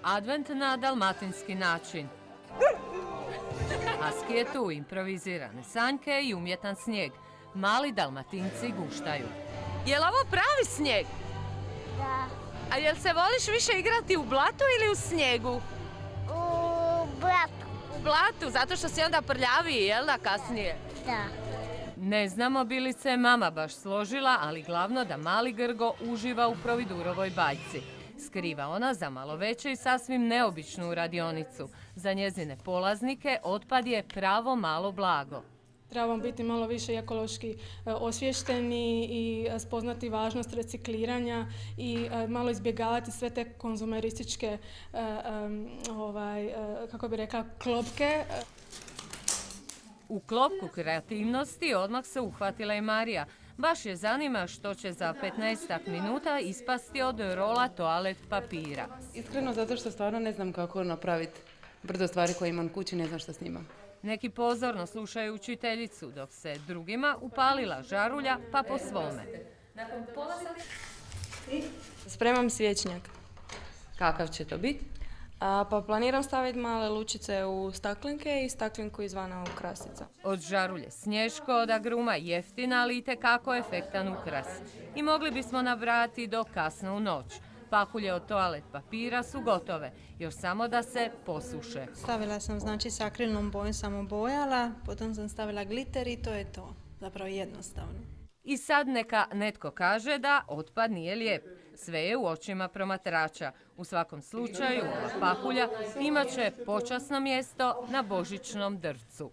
Advent na dalmatinski način. Aski je tu, improvizirane sanjke i umjetan snijeg. Mali dalmatinci guštaju. Jel ovo pravi snijeg? Da. A jel se voliš više igrati u blatu ili u snijegu? U blatu. U blatu, zato što si onda prljaviji, jel da, kasnije? Da. Ne znamo bi li se mama baš složila, ali glavno da mali Grgo uživa u Providurovoj bajci. Skriva ona za malo veće i sasvim neobičnu radionicu. Za njezine polaznike otpad je pravo malo blago. Trebamo biti malo više ekološki osviješteni i spoznati važnost recikliranja i malo izbjegavati sve te konzumerističke, kako bi rekla, klopke. U klopku kreativnosti odmah se uhvatila i Marija. Baš je zanima što će za 15 minuta ispasti od rola toalet papira. Iskreno zato što stvarno ne znam kako napraviti brdo stvari koje imam kući, ne znam što snimam. Neki pozorno slušaju učiteljicu, dok se drugima upalila žarulja pa po svome. Spremam svječnjak. Kakav će to biti? Pa planiram staviti male lučice u staklenke i staklinku izvana u krasica. Od žarulje Snješko, od agruma jeftina, ali itekako efektan ukras. I mogli bismo nabrati do kasno u noć. Pahulje od toalet papira su gotove, još samo da se posuše. Stavila sam s akrilnom bojom samo bojala, potom sam stavila gliter i to je to. Zapravo jednostavno. I sad neka netko kaže da otpad nije lijep. Sve je u očima promatrača. U svakom slučaju, ova pahulja imat će počasno mjesto na božićnom drvcu.